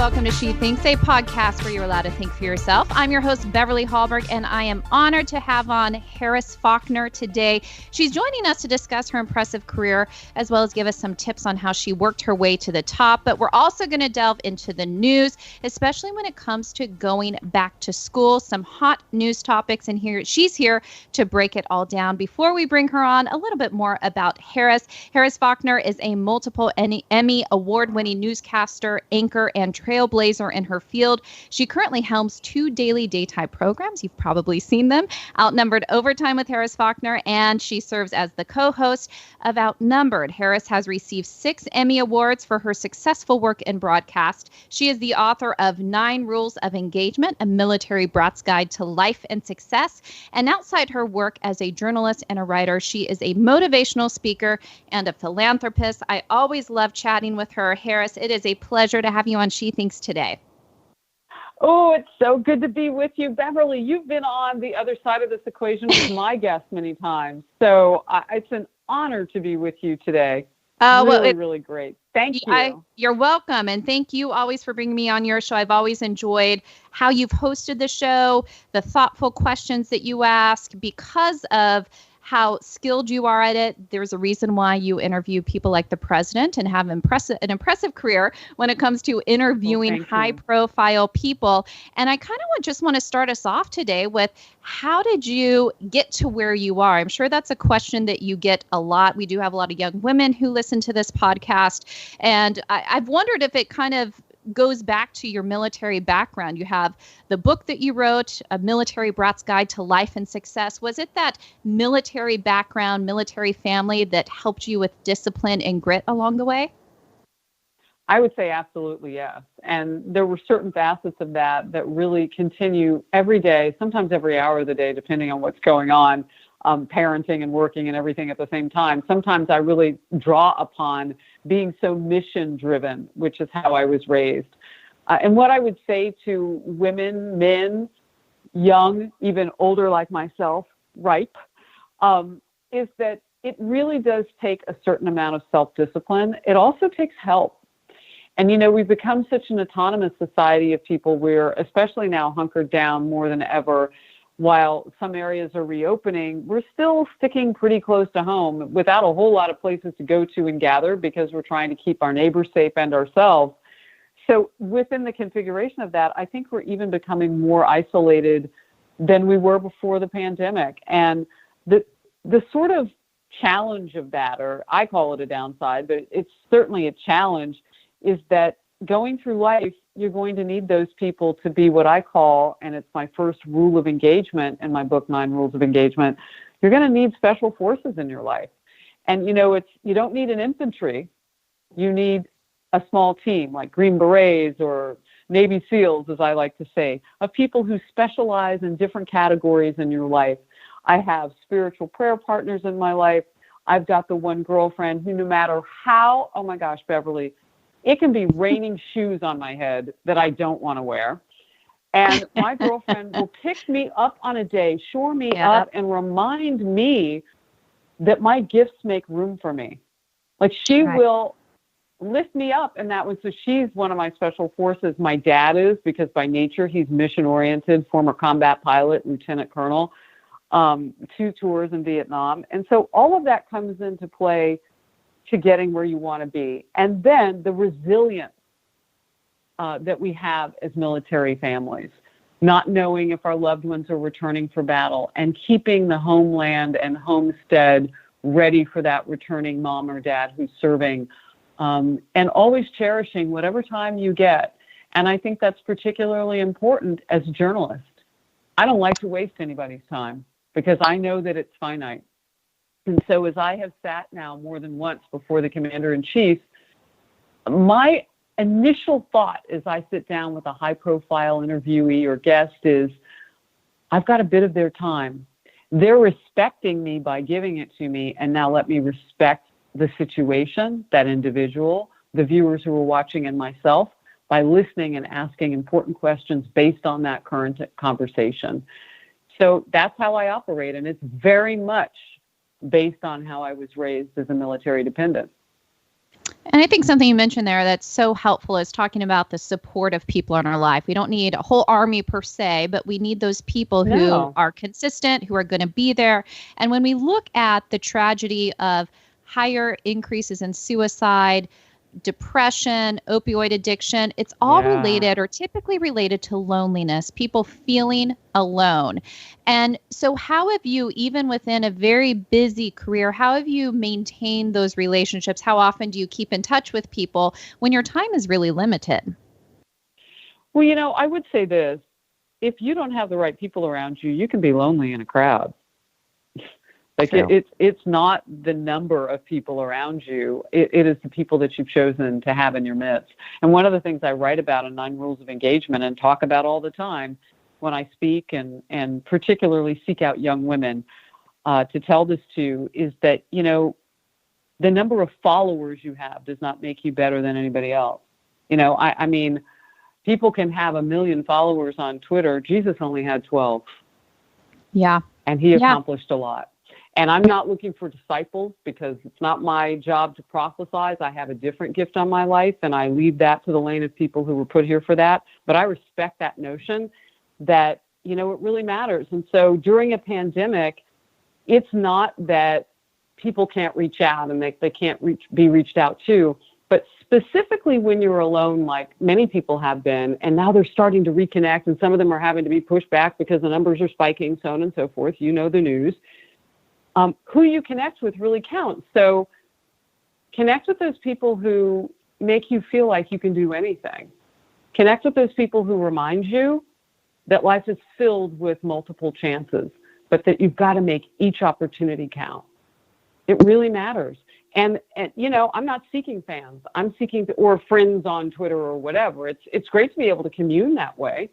welcome to She Thinks, a podcast where you're allowed to think for yourself. I'm your host, Beverly Hallberg, and I am honored to have on Harris Faulkner today. She's joining us to discuss her impressive career, as well as give us some tips on how she worked her way to the top. But we're also going to delve into the news, especially when it comes to going back to school, some hot news topics, and she's here to break it all down. Before we bring her on, a little bit more about Harris. Harris Faulkner is a multiple Emmy award-winning newscaster, anchor, and trailblazer in her field. She currently helms 2 daily daytime programs. You've probably seen them: Outnumbered Overtime with Harris Faulkner, and she serves as the co-host of Outnumbered. Harris has received 6 Emmy Awards for her successful work in broadcast. She is the author of 9 Rules of Engagement, a Military Brat's Guide to Life and Success. And outside her work as a journalist and a writer, she is a motivational speaker and a philanthropist. I always love chatting with her. Harris, it is a pleasure to have you on She Thinks today. Oh, it's so good to be with you, Beverly. You've been on the other side of this equation with my guest many times. So it's an honor to be with you today. Really great. Thank you. You're welcome. And thank you always for bringing me on your show. I've always enjoyed how you've hosted the show, the thoughtful questions that you ask, because of how skilled you are at it. There's a reason why you interview people like the president and have an impressive career when it comes to interviewing high-profile people. And I kind of just want to start us off today with, how did you get to where you are? I'm sure that's a question that you get a lot. We do have a lot of young women who listen to this podcast. And I've wondered if it kind of goes back to your military background. You have the book that you wrote, A Military Brat's Guide to Life and Success. Was it that military background, military family that helped you with discipline and grit along the way? I would say absolutely yes. And there were certain facets of that really continue every day, sometimes every hour of the day, depending on what's going on, parenting and working and everything at the same time. Sometimes I really draw upon being so mission driven, which is how I was raised. And what I would say to women, men, young, even older like myself, ripe, is that it really does take a certain amount of self-discipline. It also takes help. And, we've become such an autonomous society of people. We're especially now hunkered down more than ever. While some areas are reopening, we're still sticking pretty close to home without a whole lot of places to go to and gather, because we're trying to keep our neighbors safe and ourselves. So within the configuration of that, I think we're even becoming more isolated than we were before the pandemic. And the sort of challenge of that, or I call it a downside, but it's certainly a challenge, is that going through life, you're going to need those people to be what I call, and it's my first rule of engagement in my book, 9 Rules of Engagement, you're going to need special forces in your life. And, you don't need an infantry. You need a small team like Green Berets or Navy SEALs, as I like to say, of people who specialize in different categories in your life. I have spiritual prayer partners in my life. I've got the one girlfriend who, no matter how, oh my gosh, Beverly, it can be raining shoes on my head that I don't want to wear. And my girlfriend will pick me up on a day, shore me up, and remind me that my gifts make room for me. Like, she will lift me up in that one. So she's one of my special forces. My dad is, because by nature he's mission-oriented, former combat pilot, lieutenant colonel, 2 tours in Vietnam. And so all of that comes into play to getting where you want to be. And then the resilience that we have as military families, not knowing if our loved ones are returning for battle, and keeping the homeland and homestead ready for that returning mom or dad who's serving, and always cherishing whatever time you get. And I think that's particularly important as a journalist. I don't like to waste anybody's time, because I know that it's finite. And so as I have sat now more than once before the commander-in-chief, my initial thought as I sit down with a high-profile interviewee or guest is, I've got a bit of their time. They're respecting me by giving it to me, and now let me respect the situation, that individual, the viewers who are watching, and myself, by listening and asking important questions based on that current conversation. So that's how I operate, and it's very much based on how I was raised as a military dependent. And I think something you mentioned there that's so helpful is talking about the support of people in our life. We don't need a whole army per se, but we need those people who are consistent, who are going to be there. And when we look at the tragedy of higher increases in suicide, depression, opioid addiction, it's all related or typically related to loneliness, people feeling alone. And so how have you, even within a very busy career, how have you maintained those relationships? How often do you keep in touch with people when your time is really limited? Well, I would say this. If you don't have the right people around you, you can be lonely in a crowd. Like it's not the number of people around you. It is the people that you've chosen to have in your midst. And one of the things I write about in 9 Rules of Engagement and talk about all the time when I speak and particularly seek out young women to tell this to is that, the number of followers you have does not make you better than anybody else. I mean, people can have 1 million followers on Twitter. Jesus only had 12. Yeah. And he accomplished a lot. And I'm not looking for disciples because it's not my job to prophesize. I have a different gift on my life, and I leave that to the lane of people who were put here for that. But I respect that notion that, it really matters. And so during a pandemic, it's not that people can't reach out and they can't be reached out to, but specifically when you're alone, like many people have been, and now they're starting to reconnect, and some of them are having to be pushed back because the numbers are spiking, so on and so forth. You know the news. Who you connect with really counts. So connect with those people who make you feel like you can do anything. Connect with those people who remind you that life is filled with multiple chances, but that you've got to make each opportunity count. It really matters. And I'm not seeking fans. I'm seeking or friends on Twitter or whatever. It's great to be able to commune that way.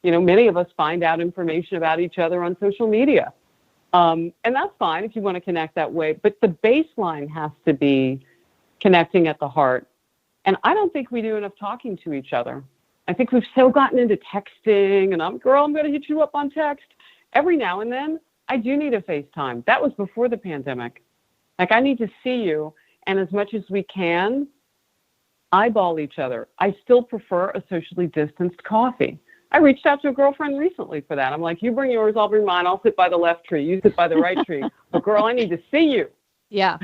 Many of us find out information about each other on social media. And that's fine if you want to connect that way. But the baseline has to be connecting at the heart. And I don't think we do enough talking to each other. I think we've so gotten into texting and I'm going to hit you up on text. Every now and then, I do need a FaceTime. That was before the pandemic. Like, I need to see you. And as much as we can, eyeball each other. I still prefer a socially distanced coffee. I reached out to a girlfriend recently for that. I'm like, you bring yours, I'll bring mine. I'll sit by the left tree. You sit by the right tree. But girl, I need to see you. Yeah.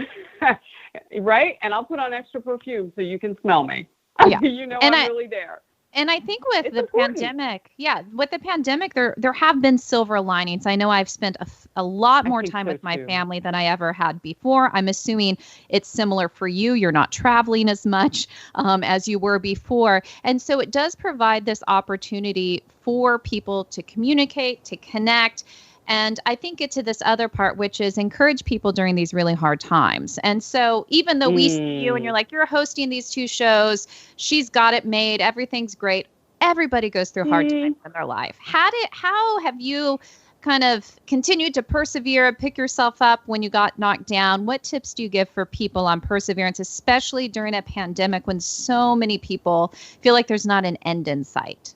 Right? And I'll put on extra perfume so you can smell me. Yeah. I'm really there. And I think with the pandemic, there have been silver linings. I know I've spent a lot more time with my family than I ever had before. I'm assuming it's similar for you. You're not traveling as much as you were before. And so it does provide this opportunity for people to communicate, to connect. And I think get to this other part, which is encourage people during these really hard times. And so even though we see you and you're like, you're hosting these 2 shows, she's got it made, everything's great. Everybody goes through hard times in their life. How have you kind of continued to persevere, pick yourself up when you got knocked down? What tips do you give for people on perseverance, especially during a pandemic when so many people feel like there's not an end in sight?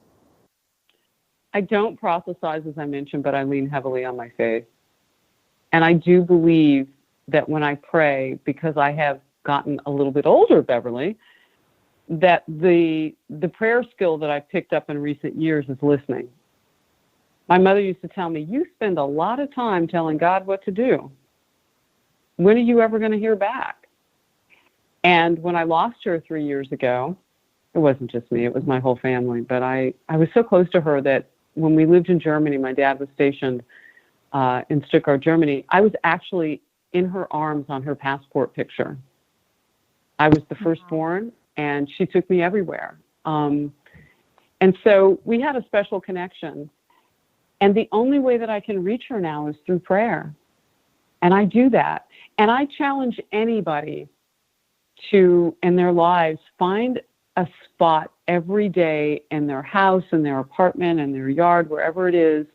I don't proselytize, as I mentioned, but I lean heavily on my faith. And I do believe that when I pray, because I have gotten a little bit older, Beverly, that the prayer skill that I've picked up in recent years is listening. My mother used to tell me, you spend a lot of time telling God what to do. When are you ever going to hear back? And when I lost her 3 years ago, it wasn't just me, it was my whole family. But I was so close to her that when we lived in Germany, my dad was stationed in Stuttgart, Germany. I was actually in her arms on her passport picture. I was the firstborn, and she took me everywhere. And so we had a special connection. And the only way that I can reach her now is through prayer. And I do that. And I challenge anybody to, in their lives, find a spot every day in their house, in their apartment, in their yard, wherever it is,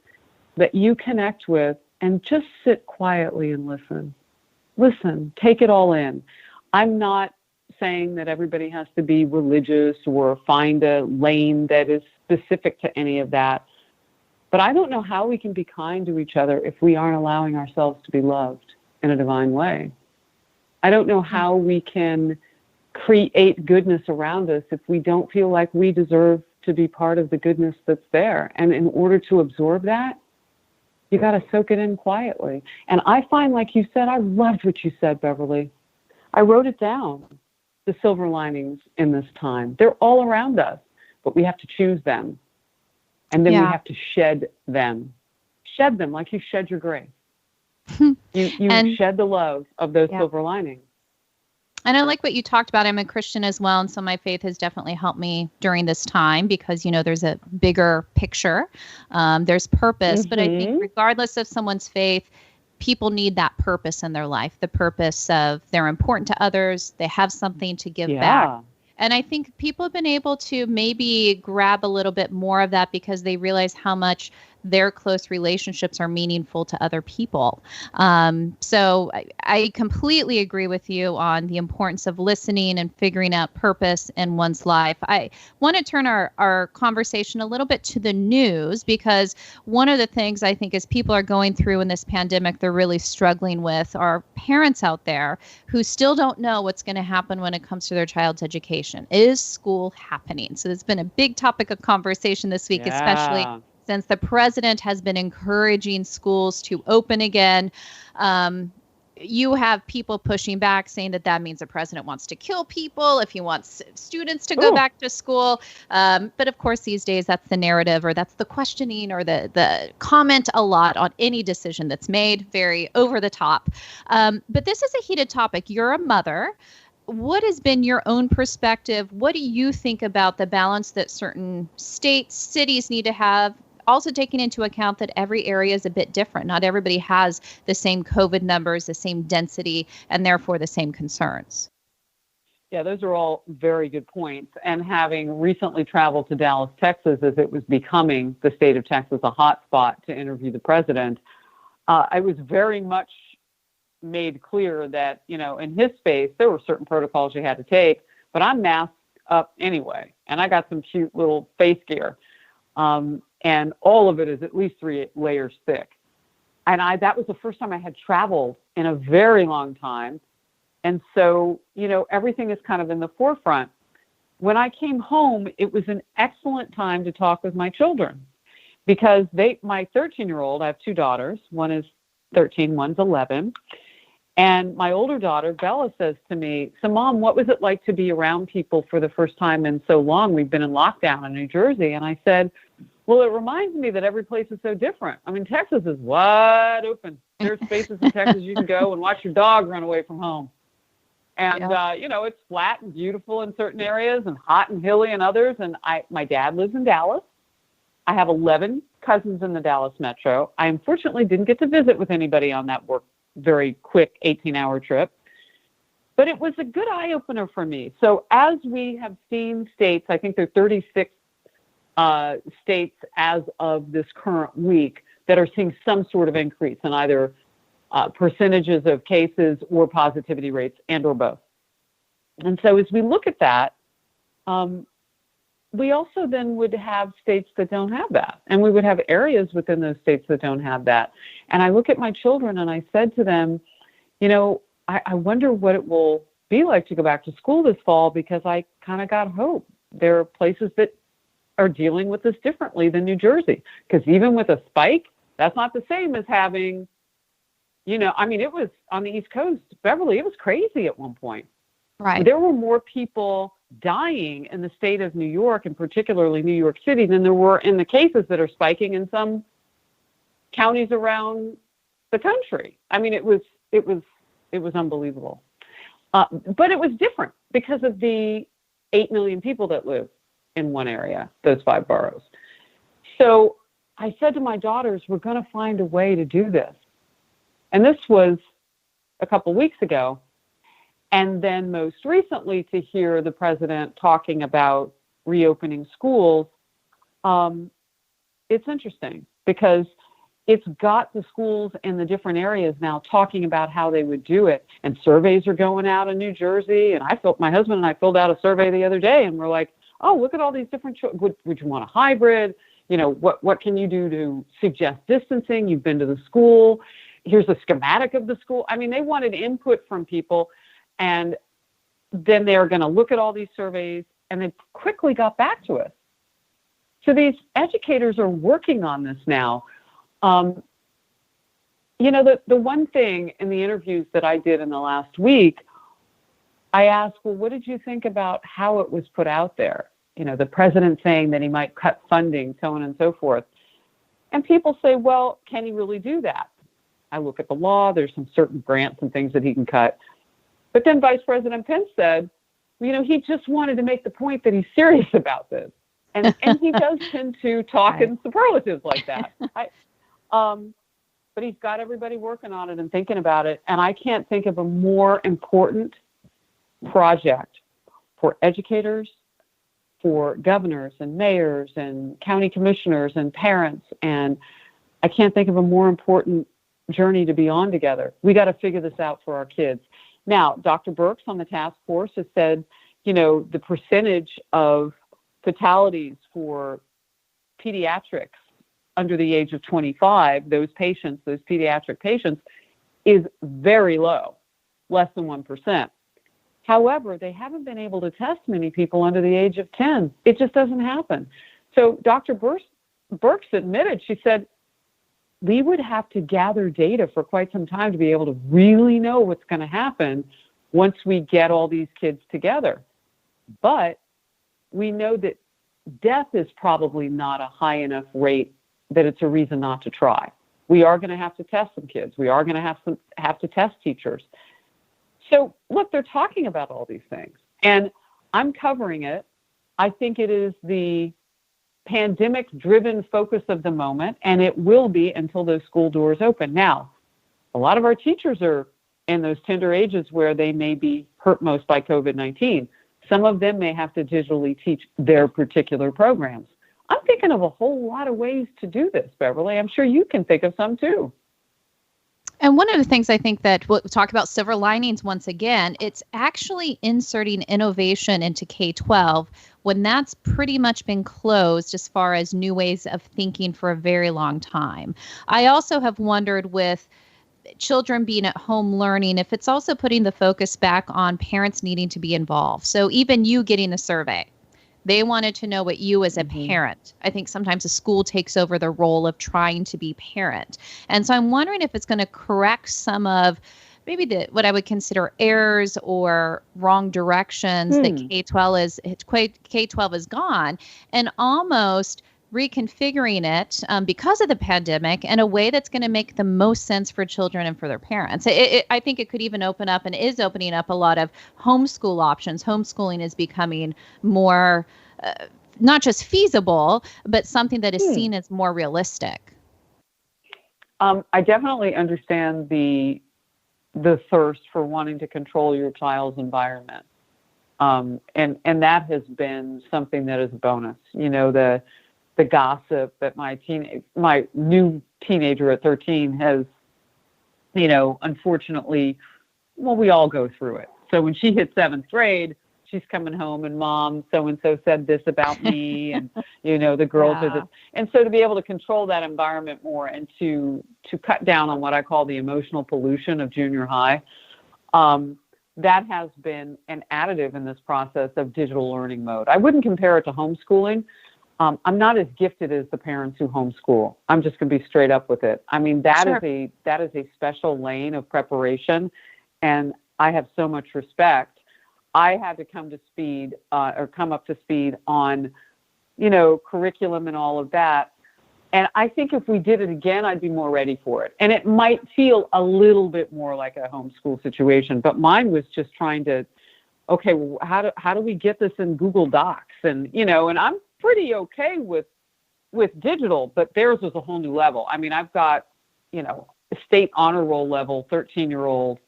that you connect with, and just sit quietly and listen. Listen, take it all in. I'm not saying that everybody has to be religious or find a lane that is specific to any of that. But I don't know how we can be kind to each other if we aren't allowing ourselves to be loved in a divine way. I don't know how we can create goodness around us if we don't feel like we deserve to be part of the goodness that's there. And in order to absorb that, you got to soak it in quietly. And I find, like you said, I loved what you said, Beverly. I wrote it down, the silver linings in this time. They're all around us, but we have to choose them. And then we have to shed them. Shed them like you shed your gray. You shed the love of those silver linings. And I like what you talked about. I'm a Christian as well. And so my faith has definitely helped me during this time because, you know, there's a bigger picture. There's purpose. But I think regardless of someone's faith, people need that purpose in their life, the purpose of they're important to others. They have something to give back. And I think people have been able to maybe grab a little bit more of that because they realize how much their close relationships are meaningful to other people. So I completely agree with you on the importance of listening and figuring out purpose in one's life. I want to turn our conversation a little bit to the news because one of the things I think as people are going through in this pandemic, they're really struggling with are parents out there who still don't know what's going to happen when it comes to their child's education. Is school happening? So it's been a big topic of conversation this week, especially since the president has been encouraging schools to open again. You have people pushing back saying that means the president wants to kill people if he wants students to go back to school. But of course, these days, that's the narrative or that's the questioning or the comment a lot on any decision that's made, very over the top. But this is a heated topic. You're a mother. What has been your own perspective? What do you think about the balance that certain states, cities need to have? Also taking into account that every area is a bit different. Not everybody has the same COVID numbers, the same density, and therefore the same concerns. Yeah, those are all very good points. And having recently traveled to Dallas, Texas, as it was becoming the state of Texas a hot spot to interview the president, I was very much made clear that, you know, in his space, there were certain protocols you had to take, but I'm masked up anyway. And I got some cute little face gear. And all of it is at least 3 layers thick. And that was the first time I had traveled in a very long time. And so, you know, everything is kind of in the forefront. When I came home, it was an excellent time to talk with my children because my 13-year-old, I have 2 daughters. One is 13, one's 11. And my older daughter, Bella, says to me, "So, Mom, what was it like to be around people for the first time in so long? We've been in lockdown in New Jersey." And I said, "Well, it reminds me that every place is so different. I mean, Texas is wide open. There's spaces in Texas you can go and watch your dog run away from home. And, you know, it's flat and beautiful in certain areas and hot and hilly in others. And my dad lives in Dallas. I have 11 cousins in the Dallas metro. I unfortunately didn't get to visit with anybody on that very quick 18-hour trip. But it was a good eye-opener for me. So as we have seen states, I think there are 36 states as of this current week that are seeing some sort of increase in either percentages of cases or positivity rates and or both. And so as we look at that, we also then would have states that don't have that. And we would have areas within those states that don't have that. And I look at my children and I said to them, you know, I wonder what it will be like to go back to school this fall because I kind of got hope. There are places that are dealing with this differently than New Jersey. Because even with a spike, that's not the same as having, you know, I mean, it was on the East Coast, Beverly, it was crazy at one point. Right. There were more people dying in the state of New York and particularly New York City than there were in the cases that are spiking in some counties around the country. I mean, it was unbelievable. But it was different because of the 8 million people that live in one area, those 5 boroughs. So I said to my daughters, we're going to find a way to do this. And this was a couple weeks ago. And then most recently to hear the president talking about reopening schools, it's interesting because it's got the schools in the different areas now talking about how they would do it. And surveys are going out in New Jersey. And my husband and I filled out a survey the other day and we're like, oh, look at all these different, would you want a hybrid? You know, what can you do to suggest distancing? You've been to the school. Here's a schematic of the school. I mean, they wanted input from people. And then they're going to look at all these surveys, and they quickly got back to us. So these educators are working on this now. The one thing in the interviews that I did in the last week, I asked, well, what did you think about how it was put out there? The president saying that he might cut funding, so on and so forth. And people say, well, can he really do that? I look at the law. There's some certain grants and things that he can cut. But then Vice President Pence said, he just wanted to make the point that he's serious about this. And he does tend to talk in superlatives like that. But he's got everybody working on it and thinking about it. And I can't think of a more important project for educators, for governors and mayors and county commissioners and parents. And I can't think of a more important journey to be on together. We got to figure this out for our kids. Now, Dr. Birx on the task force has said, the percentage of fatalities for pediatrics under the age of 25, those pediatric patients, is very low, less than 1%. However, they haven't been able to test many people under the age of 10. It just doesn't happen. So Dr. Birx admitted, she said, we would have to gather data for quite some time to be able to really know what's going to happen once we get all these kids together. But we know that death is probably not a high enough rate that it's a reason not to try. We are going to have to test some kids. We are going to have to test teachers. So, look, they're talking about all these things, and I'm covering it. I think it is the pandemic-driven focus of the moment, and it will be until those school doors open. Now, a lot of our teachers are in those tender ages where they may be hurt most by COVID-19. Some of them may have to digitally teach their particular programs. I'm thinking of a whole lot of ways to do this, Beverly. I'm sure you can think of some, too. And one of the things I think that we'll talk about silver linings once again, it's actually inserting innovation into K-12 when that's pretty much been closed as far as new ways of thinking for a very long time. I also have wondered with children being at home learning, if it's also putting the focus back on parents needing to be involved. So even you getting a survey, they wanted to know what you as a parent. I think sometimes the school takes over the role of trying to be parent. And so I'm wondering if it's going to correct some of maybe what I would consider errors or wrong directions that K-12 has gone, and almost reconfiguring it because of the pandemic in a way that's going to make the most sense for children and for their parents. I think it could even open up and is opening up a lot of homeschool options. Homeschooling is becoming more not just feasible, but something that is seen as more realistic. I definitely understand the thirst for wanting to control your child's environment. And that has been something that is a bonus. The gossip that my new teenager at 13 has, unfortunately, we all go through it. So when she hit 7th grade, she's coming home and Mom, so-and-so said this about me, and, the girls are this. And so to be able to control that environment more and to cut down on what I call the emotional pollution of junior high, that has been an additive in this process of digital learning mode. I wouldn't compare it to homeschooling. I'm not as gifted as the parents who homeschool. I'm just going to be straight up with it. I mean, that is a special lane of preparation, and I have so much respect. I had to come up to speed on, curriculum and all of that. And I think if we did it again, I'd be more ready for it. And it might feel a little bit more like a homeschool situation, but mine was just trying to, okay, well, how do we get this in Google Docs? And, and I'm pretty okay with digital, but theirs was a whole new level. I mean, I've got, a state honor roll level 13-year-old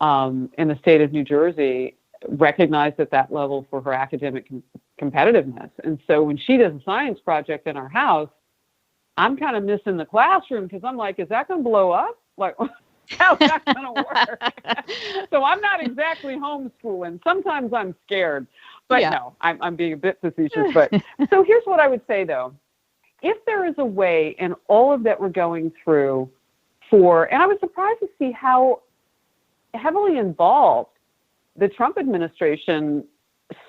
in the state of New Jersey recognized at that level for her academic competitiveness. And so when she does a science project in our house, I'm kind of missing the classroom because I'm like, is that going to blow up? Like, how's that going to work? So I'm not exactly homeschooling. Sometimes I'm scared. But no, I'm being a bit facetious. But so here's what I would say, though. If there is a way in all of that we're going through and I was surprised to see how heavily involved the Trump administration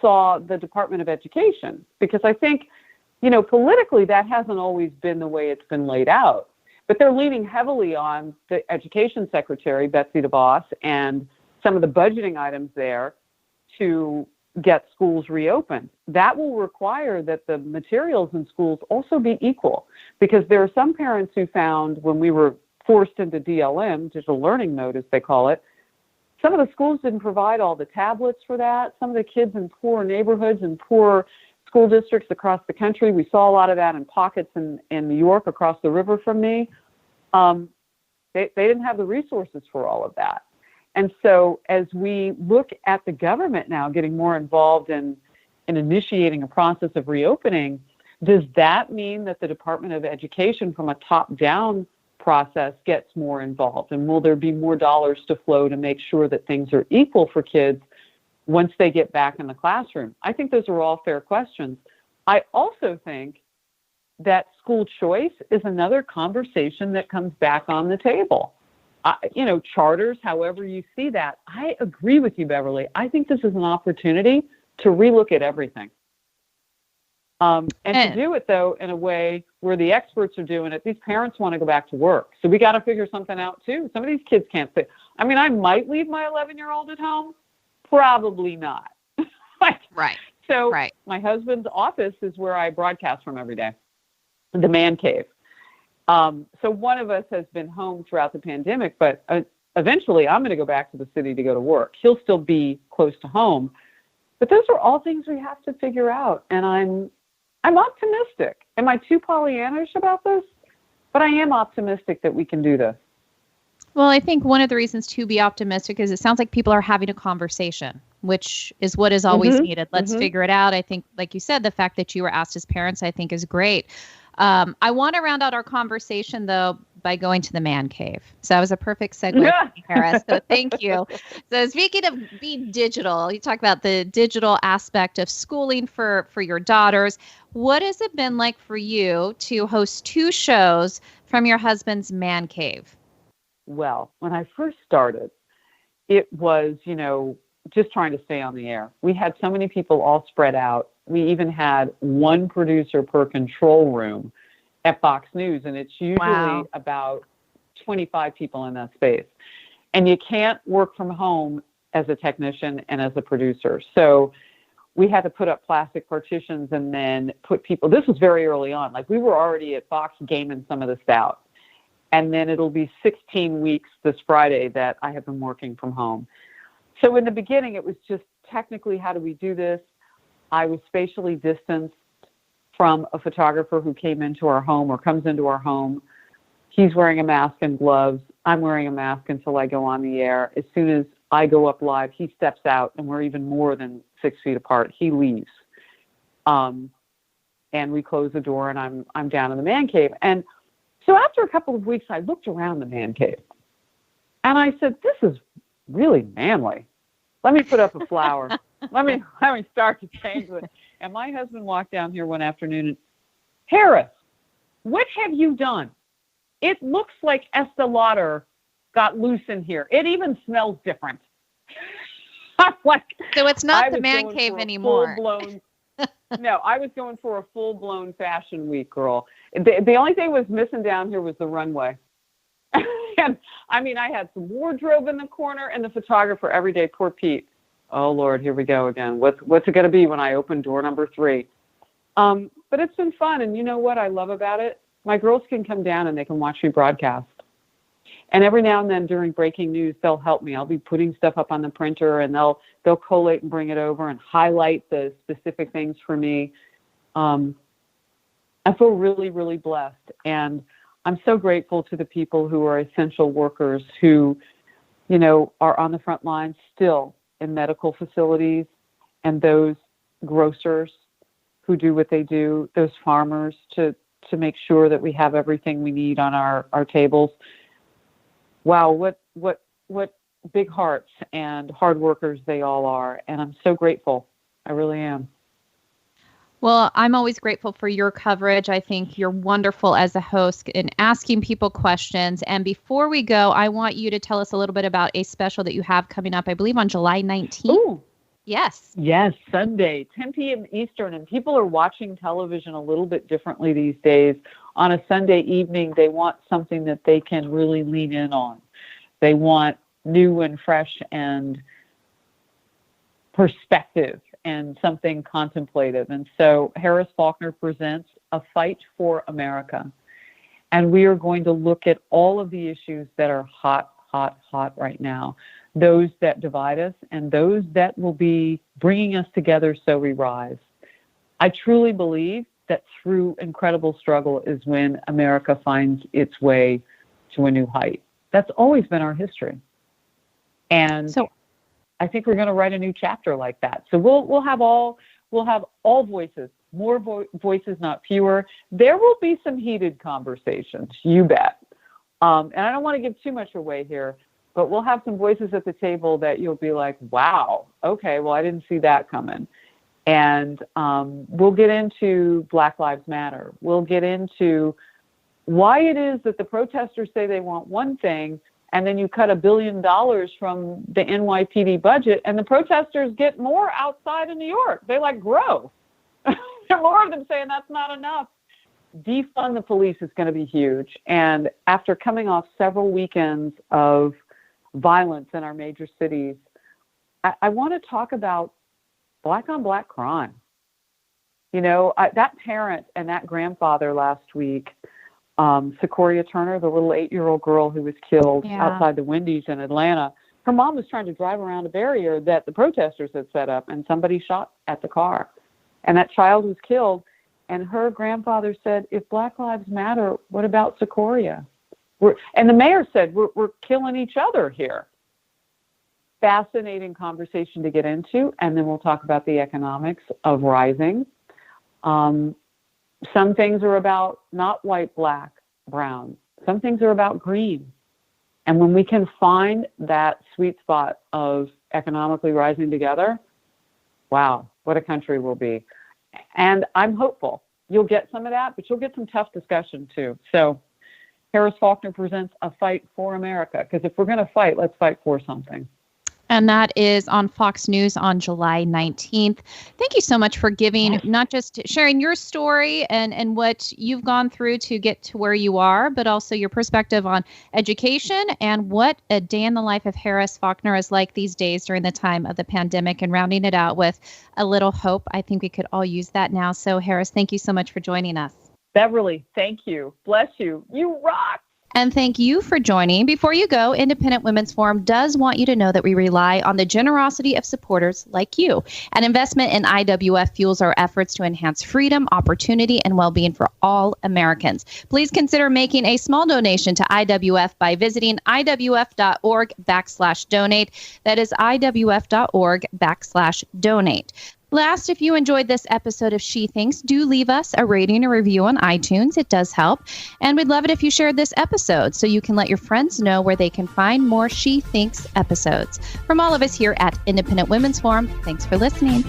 saw the Department of Education, because I think, politically that hasn't always been the way it's been laid out. But they're leaning heavily on the Education Secretary, Betsy DeVos, and some of the budgeting items there to get schools reopened. That will require that the materials in schools also be equal, because there are some parents who found when we were forced into DLM, digital learning mode as they call it, some of the schools didn't provide all the tablets for that. Some of the kids in poor neighborhoods and poor school districts across the country, we saw a lot of that in pockets in New York across the river from me. They didn't have the resources for all of that. And so as we look at the government now getting more involved in initiating a process of reopening, does that mean that the Department of Education from a top-down process gets more involved? And will there be more dollars to flow to make sure that things are equal for kids once they get back in the classroom? I think those are all fair questions. I also think that school choice is another conversation that comes back on the table. Charters, however you see that. I agree with you, Beverly. I think this is an opportunity to relook at everything. And to do it, though, in a way where the experts are doing it. These parents want to go back to work. So we got to figure something out, too. Some of these kids can't sit. I mean, I might leave my 11-year-old at home. Probably not. Right. So my husband's office is where I broadcast from every day, the man cave. So one of us has been home throughout the pandemic, but eventually I'm going to go back to the city to go to work. He'll still be close to home. But those are all things we have to figure out. And I'm optimistic. Am I too Pollyannish about this? But I am optimistic that we can do this. Well, I think one of the reasons to be optimistic is it sounds like people are having a conversation, which is what is always needed. Let's figure it out. I think, like you said, the fact that you were asked as parents, I think is great. I want to round out our conversation, though, by going to the man cave. So that was a perfect segue, Harris. So thank you. So speaking of being digital, you talk about the digital aspect of schooling for your daughters. What has it been like for you to host 2 shows from your husband's man cave? Well, when I first started, it was, just trying to stay on the air. We had so many people all spread out. We even had one producer per control room at Fox News, and it's usually about 25 people in that space. And you can't work from home as a technician and as a producer. So we had to put up plastic partitions and then put people, this was very early on, like we were already at Fox gaming some of this out. And then it'll be 16 weeks this Friday that I have been working from home. So in the beginning, it was just technically, how do we do this? I was spatially distanced from a photographer who came into our home or comes into our home. He's wearing a mask and gloves. I'm wearing a mask until I go on the air. As soon as I go up live, he steps out, and we're even more than 6 feet apart. He leaves. And we close the door, and I'm down in the man cave. And so after a couple of weeks, I looked around the man cave, and I said, this is really manly. Let me put up a flower. Let me start to change it. And my husband walked down here one afternoon and, Harris, what have you done? It looks like Estee Lauder got loose in here. It even smells different. I'm like, so it's not the man cave anymore. No, I was going for a full-blown fashion week, girl. The only thing was missing down here was the runway. And I mean, I had some wardrobe in the corner and the photographer every day. Poor Pete. Oh, Lord, here we go again. What's it going to be when I open door number 3? But it's been fun. And you know what I love about it? My girls can come down and they can watch me broadcast. And every now and then during breaking news, they'll help me. I'll be putting stuff up on the printer, and they'll collate and bring it over and highlight the specific things for me. I feel really, really blessed. And I'm so grateful to the people who are essential workers who, are on the front lines still in medical facilities, and those grocers who do what they do, those farmers to make sure that we have everything we need on our tables. Wow, what big hearts and hard workers they all are. And I'm so grateful. I really am. Well, I'm always grateful for your coverage. I think you're wonderful as a host in asking people questions. And before we go, I want you to tell us a little bit about a special that you have coming up, I believe, on July 19th. Ooh. Yes. Yes, Sunday, 10 p.m. Eastern. And people are watching television a little bit differently these days. On a Sunday evening, they want something that they can really lean in on. They want new and fresh and perspective and something contemplative. And so Harris Faulkner presents A Fight for America. And we are going to look at all of the issues that are hot right now, those that divide us and those that will be bringing us together so we rise. I truly believe that through incredible struggle is when America finds its way to a new height. That's always been our history. And so I think we're going to write a new chapter like that. So we'll have all voices, more voices, not fewer. There will be some heated conversations, you bet. And I don't want to give too much away here, but we'll have some voices at the table that you'll be like, wow, okay, well, I didn't see that coming. And we'll get into Black Lives Matter. We'll get into why it is that the protesters say they want one thing, and then you cut $1 billion from the NYPD budget, and the protesters get more outside of New York. They grow. There are more of them saying that's not enough. Defund the police is going to be huge. And after coming off several weekends of violence in our major cities, I want to talk about Black on Black crime. That parent and that grandfather last week, Sequoia Turner, the little 8-year-old girl who was killed outside the Wendy's in Atlanta, her mom was trying to drive around a barrier that the protesters had set up, and somebody shot at the car. And that child was killed. And her grandfather said, if Black Lives Matter, what about Sequoia? And the mayor said, we're killing each other here. Fascinating conversation to get into. And then we'll talk about the economics of rising. Some things are about not white, black, brown. Some things are about green. And when we can find that sweet spot of economically rising together, wow, what a country we'll be. And I'm hopeful you'll get some of that, but you'll get some tough discussion too. So Harris Faulkner presents A Fight for America, because if we're going to fight, let's fight for something. And that is on Fox News on July 19th. Thank you so much for giving, not just sharing your story and what you've gone through to get to where you are, but also your perspective on education and what a day in the life of Harris Faulkner is like these days during the time of the pandemic, and rounding it out with a little hope. I think we could all use that now. So Harris, thank you so much for joining us. Beverly, thank you. Bless you. You rock. And thank you for joining. Before you go, Independent Women's Forum does want you to know that we rely on the generosity of supporters like you. An investment in IWF fuels our efforts to enhance freedom, opportunity, and well-being for all Americans. Please consider making a small donation to IWF by visiting iwf.org/donate. That is iwf.org/donate. Last, if you enjoyed this episode of She Thinks, do leave us a rating or review on iTunes. It does help. And we'd love it if you shared this episode so you can let your friends know where they can find more She Thinks episodes. From all of us here at Independent Women's Forum, thanks for listening.